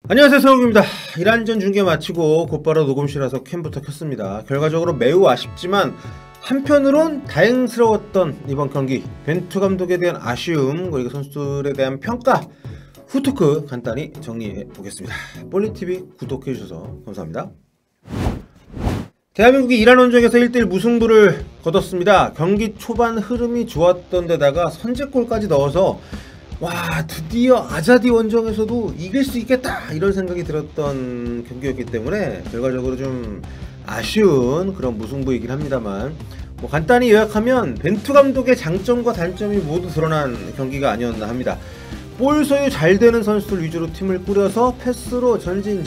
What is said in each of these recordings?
안녕하세요, 성욱입니다. 이란전 중계 마치고 곧바로 녹음실에서 캠부터 켰습니다. 결과적으로 매우 아쉽지만 한편으론 다행스러웠던 이번 경기, 벤투 감독에 대한 아쉬움 그리고 선수들에 대한 평가, 후토크 간단히 정리해 보겠습니다. 볼리TV 구독해주셔서 감사합니다. 대한민국이 이란 원정에서 1대1 무승부를 거뒀습니다. 경기 초반 흐름이 좋았던 데다가 선제골까지 넣어서 와, 드디어 아자디 원정에서도 이길 수 있겠다 이런 생각이 들었던 경기였기 때문에 결과적으로 좀 아쉬운 그런 무승부이긴 합니다만, 뭐 간단히 요약하면 벤투 감독의 장점과 단점이 모두 드러난 경기가 아니었나 합니다. 볼 소유 잘 되는 선수들 위주로 팀을 꾸려서 패스로 전진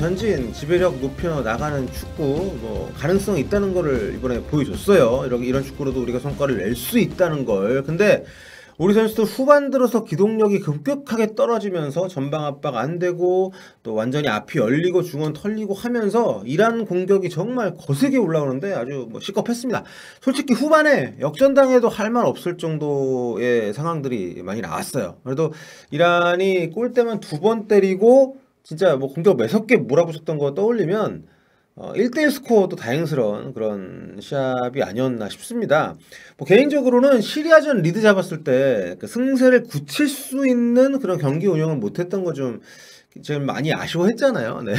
지배력 높여 나가는 축구, 뭐 가능성이 있다는 거를 이번에 보여줬어요. 이런 축구로도 우리가 성과를 낼 수 있다는 걸. 근데 우리 선수들 후반 들어서 기동력이 급격하게 떨어지면서 전방 압박 안 되고 또 완전히 앞이 열리고 중원 털리고 하면서 이란 공격이 정말 거세게 올라오는데 아주 뭐 시겁했습니다. 솔직히 후반에 역전당해도 할 말 없을 정도의 상황들이 많이 나왔어요. 그래도 이란이 골대만 2번 때리고 진짜 뭐 공격 매섭게 몰아붙였던 거 떠올리면 1대1 스코어도 다행스러운 그런 시합이 아니었나 싶습니다. 뭐 개인적으로는 시리아전 리드 잡았을 때 그 승세를 굳힐 수 있는 그런 경기 운영을 못했던 거 좀 많이 아쉬워했잖아요. 네.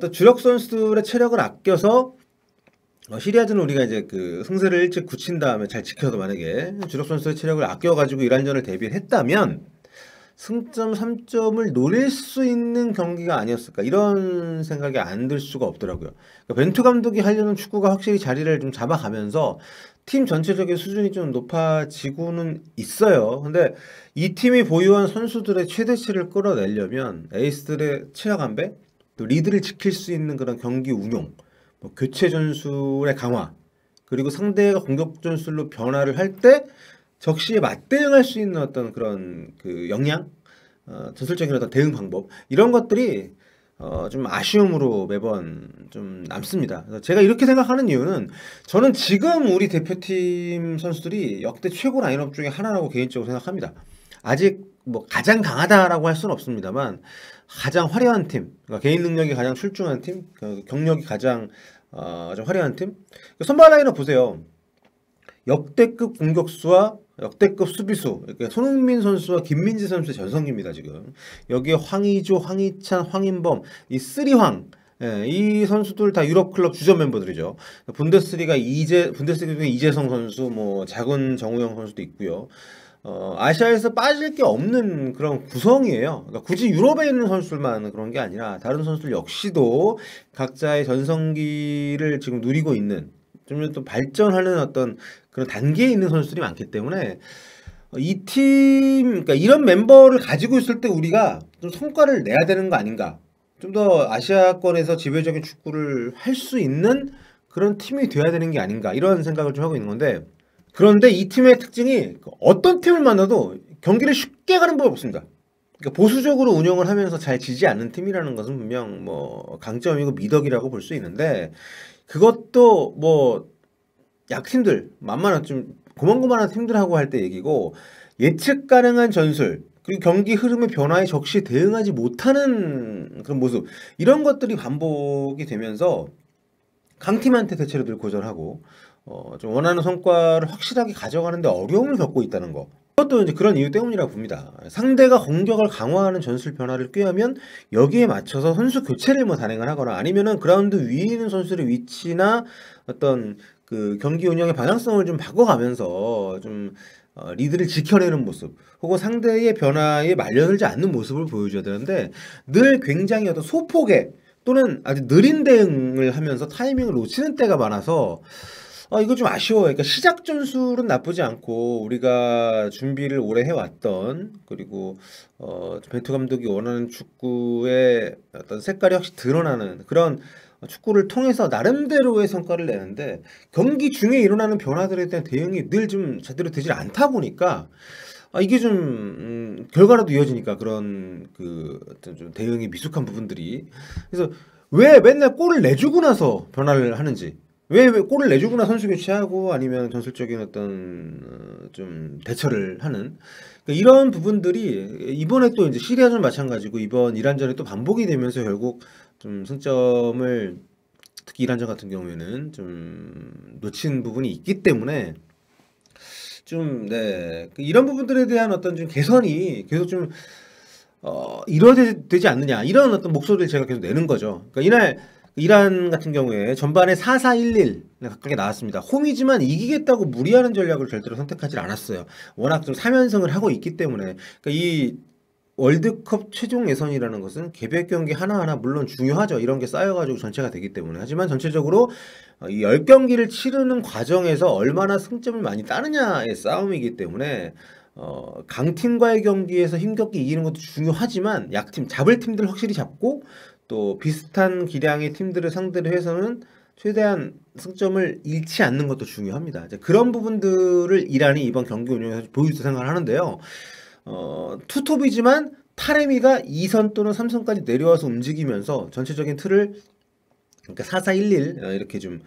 또 주력 선수들의 체력을 아껴서 시리아전은 우리가 이제 그 승세를 일찍 굳힌 다음에 잘 지켜서 만약에 주력 선수의 체력을 아껴가지고 이란전을 대비를 했다면 승점 3점을 노릴 수 있는 경기가 아니었을까 이런 생각이 안 들 수가 없더라고요. 그러니까 벤투 감독이 하려는 축구가 확실히 자리를 좀 잡아가면서 팀 전체적인 수준이 좀 높아지고는 있어요. 근데 이 팀이 보유한 선수들의 최대치를 끌어내려면 에이스들의 체력 안배, 또 리드를 지킬 수 있는 그런 경기 운용, 뭐 교체 전술의 강화, 그리고 상대가 공격 전술로 변화를 할 때 적시에 맞대응할 수 있는 어떤 그런 그 역량, 전술적인 어떤 대응 방법, 이런 것들이 좀 아쉬움으로 매번 좀 남습니다. 그래서 제가 이렇게 생각하는 이유는 저는 지금 우리 대표팀 선수들이 역대 최고 라인업 중에 하나라고 개인적으로 생각합니다. 아직 뭐 가장 강하다라고 할 수는 없습니다만 가장 화려한 팀, 그러니까 개인 능력이 가장 출중한 팀, 경력이 가장 좀 화려한 팀. 선발 라인업 보세요. 역대급 공격수와 역대급 수비수, 이렇게 손흥민 선수와 김민재 선수의 전성기입니다. 지금 여기에 황의조, 황희찬, 황인범, 이 쓰리황, 이 선수들 다 유럽 클럽 주전 멤버들이죠. 분데스리가 중에 이재성 선수, 뭐 작은 정우영 선수도 있고요. 아시아에서 빠질 게 없는 그런 구성이에요. 그러니까 굳이 유럽에 있는 선수들만 그런 게 아니라 다른 선수들 역시도 각자의 전성기를 지금 누리고 있는, 좀 또 발전하는 어떤 그런 단계에 있는 선수들이 많기 때문에 이 팀, 그러니까 이런 멤버를 가지고 있을 때 우리가 좀 성과를 내야 되는 거 아닌가. 좀 더 아시아권에서 지배적인 축구를 할 수 있는 그런 팀이 돼야 되는 게 아닌가, 이런 생각을 좀 하고 있는 건데, 그런데 이 팀의 특징이 어떤 팀을 만나도 경기를 쉽게 가는 법이 없습니다. 그러니까 보수적으로 운영을 하면서 잘 지지 않는 팀이라는 것은 분명 뭐 강점이고 미덕이라고 볼 수 있는데, 그것도 뭐 약팀들, 만만한 좀 고만고만한 팀들하고 할 때 얘기고, 예측 가능한 전술 그리고 경기 흐름의 변화에 적시 대응하지 못하는 그런 모습, 이런 것들이 반복이 되면서 강팀한테 대체로 늘 고전하고 좀 원하는 성과를 확실하게 가져가는데 어려움을 겪고 있다는 거, 그것도 이제 그런 이유 때문이라고 봅니다. 상대가 공격을 강화하는 전술 변화를 꾀하면 여기에 맞춰서 선수 교체를 뭐 단행을 하거나, 아니면은 그라운드 위에 있는 선수의 위치나 어떤 그 경기 운영의 방향성을 좀 바꿔가면서 좀 리드를 지켜내는 모습, 혹은 상대의 변화에 말려들지 않는 모습을 보여줘야 되는데, 늘 굉장히 어떤 소폭의 또는 아주 느린 대응을 하면서 타이밍을 놓치는 때가 많아서 이거 좀 아쉬워요. 그러니까 시작 전술은 나쁘지 않고 우리가 준비를 오래 해왔던, 그리고 벤투 감독이 원하는 축구의 어떤 색깔이 확실히 드러나는 그런 축구를 통해서 나름대로의 성과를 내는데, 경기 중에 일어나는 변화들에 대한 대응이 늘 좀 제대로 되질 않다 보니까 이게 좀 결과로도 이어지니까 그런 그 어떤 좀 대응이 미숙한 부분들이, 그래서 왜 맨날 골을 내주고 나서 변화를 하는지, 왜 골을 내주거나 선수 교체하고 아니면 전술적인 어떤 좀 대처를 하는 그러니까 이런 부분들이 이번에 또 이제 시리아전 마찬가지고 이번 이란전에 또 반복이 되면서 결국 좀 승점을 특히 이란전 같은 경우에는 좀 놓친 부분이 있기 때문에 좀 네 이런 부분들에 대한 어떤 좀 개선이 계속 좀 이루어지지 않느냐 이런 어떤 목소리를 제가 계속 내는 거죠. 그러니까 이날 이란 같은 경우에 전반에 4-4-1-1 가깝게 나왔습니다. 홈이지만 이기겠다고 무리하는 전략을 절대로 선택하지 않았어요. 워낙 좀 3연승을 하고 있기 때문에 그러니까 이 월드컵 최종 예선이라는 것은 개별 경기 하나하나 물론 중요하죠. 이런 게 쌓여가지고 전체가 되기 때문에. 하지만 전체적으로 이 10경기를 치르는 과정에서 얼마나 승점을 많이 따느냐의 싸움이기 때문에 강팀과의 경기에서 힘겹게 이기는 것도 중요하지만 약팀, 잡을 팀들 확실히 잡고 또 비슷한 기량의 팀들을 상대로 해서는 최대한 승점을 잃지 않는 것도 중요합니다. 이제 그런 부분들을 이란이 이번 경기 운영에서 보여줄 생각을 하는데요. 투톱이지만 타레미가 2선 또는 3선까지 내려와서 움직이면서 전체적인 틀을 그러니까 4-4-1-1 이렇게 좀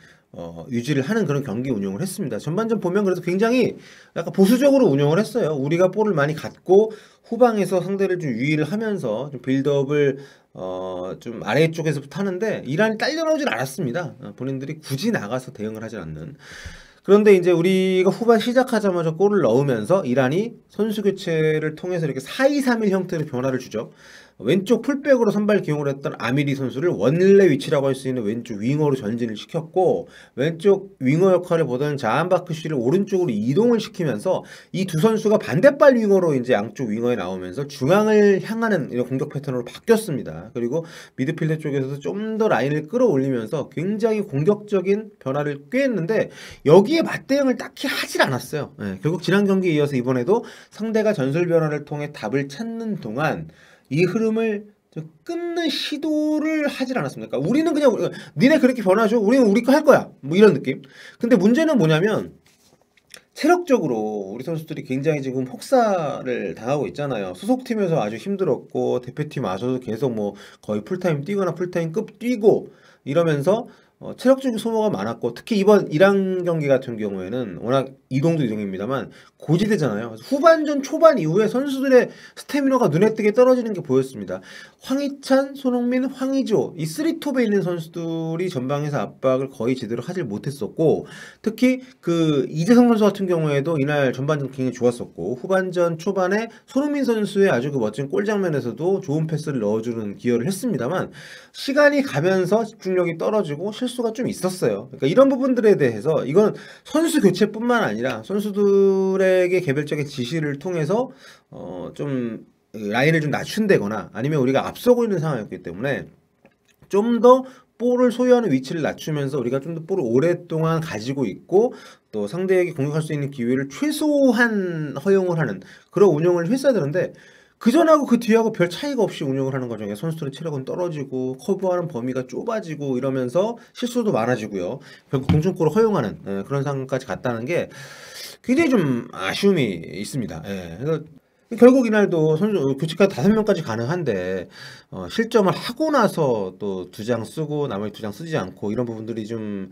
유지를 하는 그런 경기 운영을 했습니다. 전반전 보면 그래도 굉장히 약간 보수적으로 운영을 했어요. 우리가 볼을 많이 갖고 후방에서 상대를 좀 유의를 하면서 좀 빌드업을 좀 아래쪽에서부터 하는데 이란이 딸려 나오진 않았습니다. 본인들이 굳이 나가서 대응을 하지 않는. 그런데 이제 우리가 후반 시작하자마자 골을 넣으면서 이란이 선수 교체를 통해서 이렇게 4-2-3-1 형태의 변화를 주죠. 왼쪽 풀백으로 선발 기용을 했던 아미리 선수를 원래 위치라고 할 수 있는 왼쪽 윙어로 전진을 시켰고 왼쪽 윙어 역할을 보던 자한바크쉬를 오른쪽으로 이동을 시키면서 이 두 선수가 반대발 윙어로 이제 양쪽 윙어에 나오면서 중앙을 향하는 이런 공격 패턴으로 바뀌었습니다. 그리고 미드필더 쪽에서도 좀 더 라인을 끌어올리면서 굉장히 공격적인 변화를 꾀했는데 여기에 맞대응을 딱히 하질 않았어요. 네, 결국 지난 경기에 이어서 이번에도 상대가 전술 변화를 통해 답을 찾는 동안 이 흐름을 좀 끊는 시도를 하질 않았습니다. 그러니까 우리는 그냥 니네 그렇게 변화줘. 우리는 우리 거 할 거야. 뭐 이런 느낌. 근데 문제는 뭐냐면 체력적으로 우리 선수들이 굉장히 지금 혹사를 당하고 있잖아요. 소속팀에서 아주 힘들었고 대표팀 와서도 계속 뭐 거의 풀타임 뛰거나 풀타임급 뛰고 이러면서 체력적인 소모가 많았고 특히 이번 이란 경기 같은 경우에는 워낙 이동도 이동입니다만 고지대잖아요. 후반전 초반 이후에 선수들의 스태미너가 눈에 띄게 떨어지는 게 보였습니다. 황희찬, 손흥민, 황의조 이 3톱에 있는 선수들이 전방에서 압박을 거의 제대로 하질 못했었고 특히 그 이재성 선수 같은 경우에도 이날 전반전 굉장히 좋았었고 후반전 초반에 손흥민 선수의 아주 그 멋진 골 장면에서도 좋은 패스를 넣어주는 기여를 했습니다만 시간이 가면서 집중력이 떨어지고 실수가 좀 있었어요. 그러니까 이런 부분들에 대해서 이건 선수 교체뿐만 아니라 선수들에게 개별적인 지시를 통해서 좀 라인을 좀 낮춘다거나 아니면 우리가 앞서고 있는 상황이었기 때문에 좀 더 볼을 소유하는 위치를 낮추면서 우리가 좀 더 볼을 오랫동안 가지고 있고 또 상대에게 공격할 수 있는 기회를 최소한 허용을 하는 그런 운영을 했어야 되는데 그 전하고 그 뒤하고 별 차이가 없이 운영을 하는 과정에 선수들의 체력은 떨어지고 커버하는 범위가 좁아지고 이러면서 실수도 많아지고요. 결국 동점골을 허용하는 그런 상황까지 갔다는 게 굉장히 좀 아쉬움이 있습니다. 그래서 결국 이날도 선수 교체가 5명까지 가능한데 실점을 하고 나서 또 2장 쓰고 나머지 2장 쓰지 않고 이런 부분들이 좀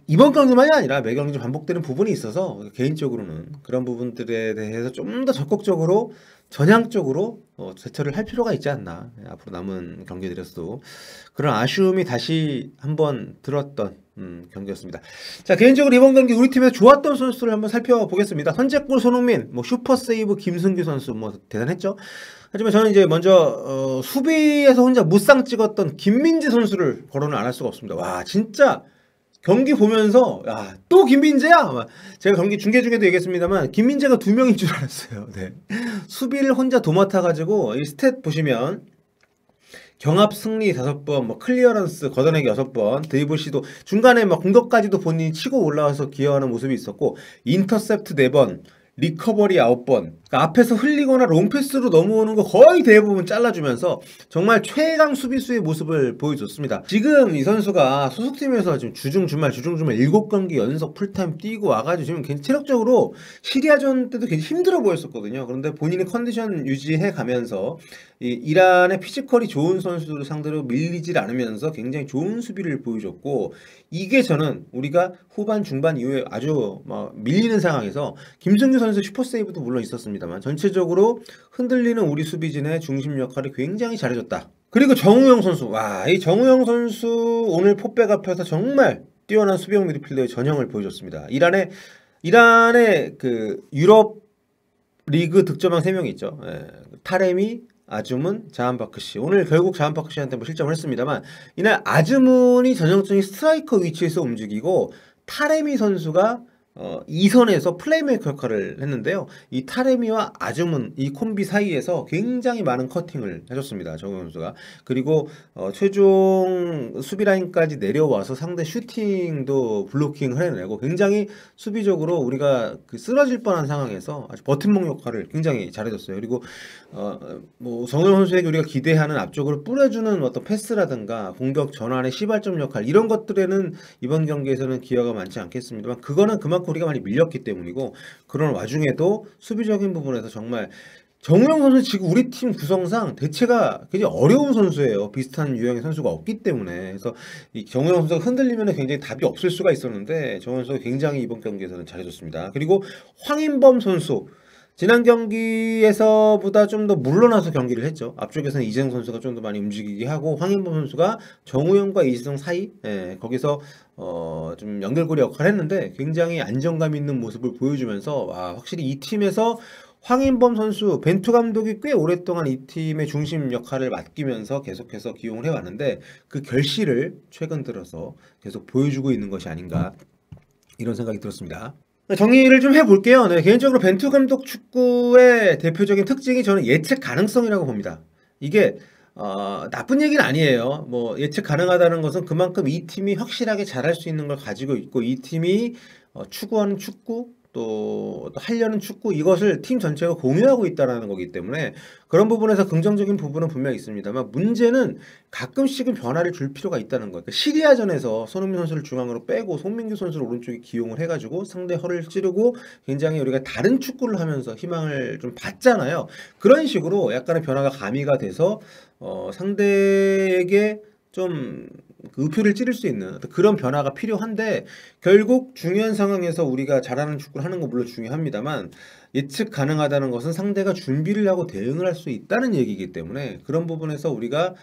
이번 경기만이 아니라 매 경기 좀 반복되는 부분이 있어서 개인적으로는 그런 부분들에 대해서 좀 더 적극적으로 전향적으로 대처를 할 필요가 있지 않나. 앞으로 남은 경기들에서도 그런 아쉬움이 다시 한번 들었던 경기였습니다. 자, 개인적으로 이번 경기 우리 팀에서 좋았던 선수를 한번 살펴보겠습니다. 선제골 손흥민, 뭐 슈퍼세이브 김승규 선수 뭐 대단했죠. 하지만 저는 이제 먼저 수비에서 혼자 무쌍 찍었던 김민재 선수를 거론을 안 할 수가 없습니다. 와, 진짜 경기 보면서 야, 또 김민재야? 제가 경기 중계 중에도 얘기했습니다만 김민재가 2명인 줄 알았어요. 네. 수비를 혼자 도맡아 가지고 이 스탯 보시면 경합 승리 5번, 뭐 클리어런스 걷어내기 6번, 드리블 시도 중간에 막 공격까지도 본인이 치고 올라와서 기여하는 모습이 있었고 인터셉트 4번, 리커버리 9번. 그러니까 앞에서 흘리거나 롱패스로 넘어오는 거 거의 대부분 잘라주면서 정말 최강 수비수의 모습을 보여줬습니다. 지금 이 선수가 소속팀에서 지금 주중주말 7경기 연속 풀타임 뛰고 와가지고 지금 굉장히 체력적으로 시리아전 때도 굉장히 힘들어 보였었거든요. 그런데 본인의 컨디션 유지해 가면서 이 이란의 피지컬이 좋은 선수들을 상대로 밀리질 않으면서 굉장히 좋은 수비를 보여줬고, 이게 저는 우리가 후반 중반 이후에 아주 밀리는 상황에서 김승규 선수 슈퍼세이브도 물론 있었습니다만 전체적으로 흔들리는 우리 수비진의 중심 역할을 굉장히 잘해줬다. 그리고 정우영 선수, 이 정우영 선수 오늘 포백 앞에서 정말 뛰어난 수비형 미드필더의 전형을 보여줬습니다. 이란의 그 유럽 리그 득점왕 3명이 있죠. 타레미, 아즈문, 자한바크시. 오늘 결국 자한바크시한테 실점을 했습니다만, 이날 아즈문이 전형적인 스트라이커 위치에서 움직이고 타레미 선수가 2선에서 플레이메이커 역할을 했는데요. 이 타레미와 아즈문 이 콤비 사이에서 굉장히 많은 커팅을 해줬습니다. 정우 선수가. 그리고 최종 수비 라인까지 내려와서 상대 슈팅도 블로킹을 해내고 굉장히 수비적으로 우리가 그 쓰러질 뻔한 상황에서 아주 버팀목 역할을 굉장히 잘해줬어요. 그리고 정우 선수에게 우리가 기대하는 앞쪽으로 뿌려주는 어떤 패스라든가 공격 전환의 시발점 역할, 이런 것들에는 이번 경기에서는 기여가 많지 않겠습니다만, 그거는 그만큼 우리가 많이 밀렸기 때문이고, 그런 와중에도 수비적인 부분에서 정말 정우영 선수 지금 우리 팀 구성상 대체가 굉장히 어려운 선수예요. 비슷한 유형의 선수가 없기 때문에. 그래서 이 정우영 선수가 흔들리면 굉장히 답이 없을 수가 있었는데 정우영 선수가 굉장히 이번 경기에서는 잘해줬습니다. 그리고 황인범 선수, 지난 경기에서보다 좀 더 물러나서 경기를 했죠. 앞쪽에서는 이재성 선수가 좀 더 많이 움직이게 하고, 황인범 선수가 정우영과 이재성 사이, 거기서 좀 연결고리 역할을 했는데 굉장히 안정감 있는 모습을 보여주면서 확실히 이 팀에서 황인범 선수, 벤투 감독이 꽤 오랫동안 이 팀의 중심 역할을 맡기면서 계속해서 기용을 해왔는데 그 결실을 최근 들어서 계속 보여주고 있는 것이 아닌가, 이런 생각이 들었습니다. 정리를 좀 해볼게요. 개인적으로 벤투 감독 축구의 대표적인 특징이 저는 예측 가능성이라고 봅니다. 이게 나쁜 얘기는 아니에요. 예측 가능하다는 것은 그만큼 이 팀이 확실하게 잘할 수 있는 걸 가지고 있고, 이 팀이 추구하는 축구, 또 하려는 축구, 이것을 팀 전체가 공유하고 있다는 거기 때문에 그런 부분에서 긍정적인 부분은 분명히 있습니다만, 문제는 가끔씩은 변화를 줄 필요가 있다는 거예요. 시리아전에서 손흥민 선수를 중앙으로 빼고 송민규 선수를 오른쪽에 기용을 해가지고 상대 허를 찌르고 굉장히 우리가 다른 축구를 하면서 희망을 좀 봤잖아요. 그런 식으로 약간의 변화가 가미가 돼서 상대에게 좀 의표를 찌를 수 있는 그런 변화가 필요한데, 결국 중요한 상황에서 우리가 잘하는 축구를 하는 거 물론 중요합니다만, 예측 가능하다는 것은 상대가 준비를 하고 대응을 할 수 있다는 얘기이기 때문에, 그런 부분에서 우리가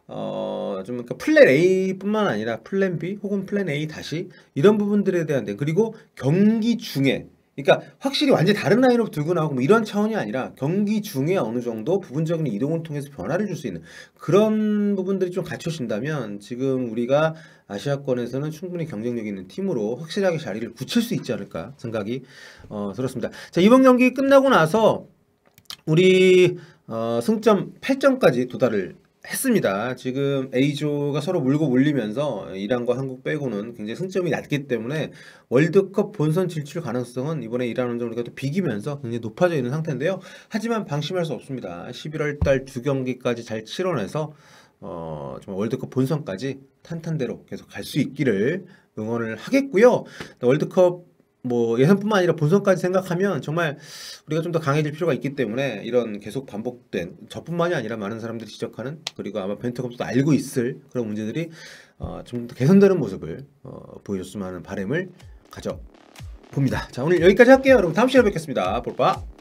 그러니까 플랜 A뿐만 아니라 플랜 B 혹은 플랜 A 다시, 이런 부분들에 대한 그리고 경기 중에, 그러니까 확실히 완전히 다른 라인으로 들고 나오고 이런 차원이 아니라 경기 중에 어느 정도 부분적인 이동을 통해서 변화를 줄 수 있는 그런 부분들이 좀 갖춰진다면, 지금 우리가 아시아권에서는 충분히 경쟁력 있는 팀으로 확실하게 자리를 굳힐 수 있지 않을까 생각이 들었습니다. 자, 이번 경기 끝나고 나서 우리 승점 8점까지 도달을 했습니다. 지금 A조가 서로 물고 물리면서 이란과 한국 빼고는 굉장히 승점이 낮기 때문에 월드컵 본선 진출 가능성은 이번에 이란 원정 우리가 또 비기면서 굉장히 높아져 있는 상태인데요. 하지만 방심할 수 없습니다. 11월 달 2경기까지 잘 치러내서 정말 월드컵 본선까지 탄탄대로 계속 갈 수 있기를 응원을 하겠고요. 월드컵 예선뿐만 아니라 본선까지 생각하면 정말 우리가 좀 더 강해질 필요가 있기 때문에, 이런 계속 반복된, 저뿐만이 아니라 많은 사람들이 지적하는, 그리고 아마 벤투 감독도 알고 있을 그런 문제들이 좀 더 개선되는 모습을 보여줬으면 하는 바람을 가져봅니다. 자, 오늘 여기까지 할게요. 여러분 다음 시간에 뵙겠습니다. 볼빠.